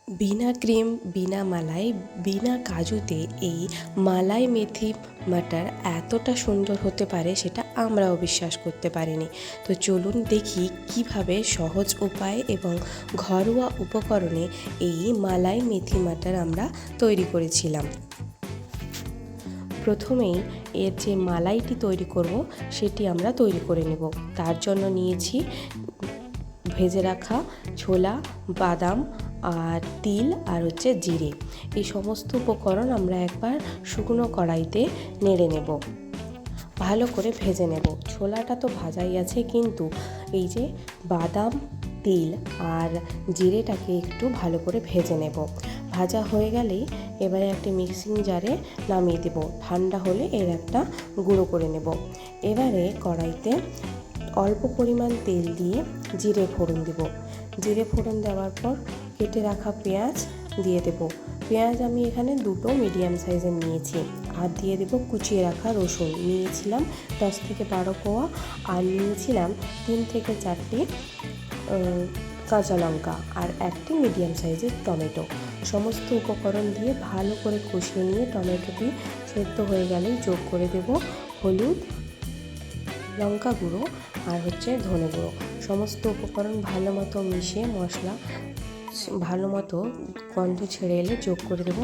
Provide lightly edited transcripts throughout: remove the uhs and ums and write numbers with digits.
বিনা cream, বিনা মালাই, বিনা কাজুতে এই মালাই মেথি মাটার এতটা সুন্দর হতে পারে সেটা আমরাও বিশ্বাস করতে পারিনি। তো চলুন দেখি কিভাবে সহজ উপায় এবং ঘরোয়া উপকরণে এই মালাই মেথি মাটার আমরা তৈরি করেছিলাম। প্রথমেই এর যে মালাইটি তৈরি করব সেটি আমরা তৈরি করে নেব। তার জন্য নিয়েছি ভেজে রাখা ছোলা, বাদাম আর তিল আর জিরে। এই সমস্ত উপকরণ আমরা একবার শুকনো কড়াইতে নেড়ে নেব, ভালো করে ভেজে নেব। ছোলাটা তো ভাজাই আছে, কিন্তু এই যে বাদাম, তিল আর জিরেটাকে একটু ভালো করে ভেজে নেব। ভাজা হয়ে গেলেই এবারে একটি মিক্সিং জারে নামিয়ে দেব। ঠান্ডা হলে এর একটা গুঁড়ো করে নেব। এবারে কড়াইতে অল্প পরিমাণ তেল দিয়ে জিরে ফোড়ন দেব। জিরে ফোড়ন দেওয়ার পর কেটে রাখা পেঁয়াজ দিয়ে দেব। পেঁয়াজ আমি এখানে দুটো মিডিয়াম সাইজের নিয়েছি। আর দিয়ে দেব কুচিয়ে রাখা রসুন, নিয়েছিলাম 10 থেকে 12 কোয়া, আর নিয়েছিলাম 3 থেকে 4টি কাঁচা লঙ্কা আর একটি মিডিয়াম সাইজের টমেটো। সমস্ত উপকরণ দিয়ে ভালো করে কষিয়ে নিয়ে টমেটোটি সেদ্ধ হয়ে গেলেই যোগ করে দেব হলুদ, লঙ্কা গুঁড়ো আর ধনে গুঁড়ো। সমস্ত উপকরণ ভালো মতো মিশিয়ে মশলা ভালো মতো গন্ধ ছেড়ে এলে যোগ করে দেব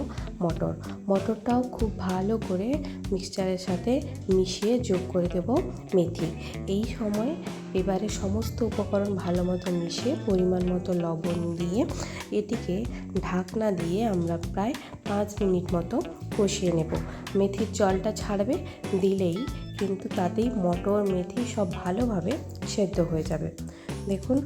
মটরটাও খুব ভালো করে মিক্সচারের সাথে মিশিয়ে যোগ করে দেব মেথি। এই সময় এবারে সমস্ত উপকরণ ভালো মতো মিশিয়ে পরিমাণ মতো লবণ দিয়ে এটিকে ঢাকনা দিয়ে আমরা প্রায় 5 মিনিট মতো কষিয়ে নেব। মেথির জলটা ছাড়বে, দিলেই কিন্তু তাতেই মটর মেথি সব ভালোভাবে সেদ্ধ হয়ে যাবে। দেখুন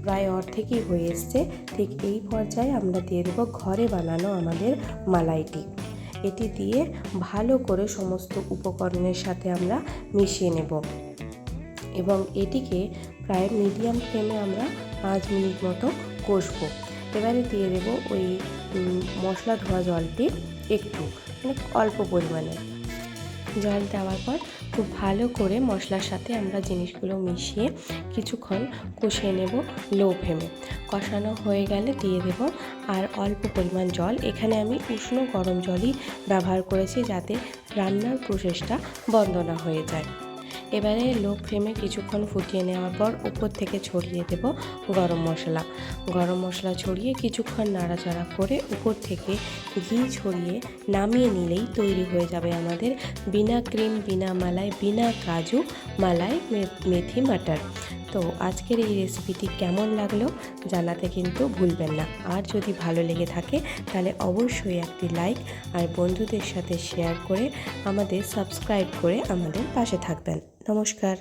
প্রায় অর্ধেকই হয়ে এসছে। ঠিক এই পর্যায়ে আমরা দিয়ে দেবো ঘরে বানানো আমাদের মালাইটি। এটি দিয়ে ভালো করে সমস্ত উপকরণের সাথে আমরা মিশিয়ে নেব এবং এটিকে প্রায় মিডিয়াম ফ্লেমে আমরা 5 মিনিট মতো কষবো। এবারে দিয়ে দেবো ওই মশলা ধোয়া জলটি, একটু অল্প পরিমাণে জল দেওয়ার পর খুব ভালো করে মশলার সাথে আমরা জিনিসগুলো মিশিয়ে কিছুক্ষণ কষিয়ে নেব লো ফ্লেমে। কষানো হয়ে গেলে দিয়ে দেব আর অল্প পরিমাণ জল। এখানে আমি উষ্ণ গরম জলই ব্যবহার করেছি যাতে রান্নার প্রসেসটা বন্ধ না হয়ে যায়। এবারে লো ফ্লেমে কিছুক্ষণ ফুটিয়ে নেওয়ার পর উপর থেকে ছড়িয়ে দেব গরম মশলা ছড়িয়ে কিছুক্ষণ নাড়াচাড়া করে উপর থেকে ঘি ছড়িয়ে নামিয়ে নিলেই তৈরি হয়ে যাবে আমাদের বিনা ক্রিম, বিনা মালাই, বিনা কাজু মালাই মেথি মাটার। তো আজকের এই রেসিপিটি কেমন লাগলো জানাতে কিন্তু ভুলবেন না। আর যদি ভালো লেগে থাকে তাহলে অবশ্যই একটি লাইক আর বন্ধুদের সাথে শেয়ার করে আমাদের সাবস্ক্রাইব করে আমাদের পাশে থাকবেন। নমস্কার।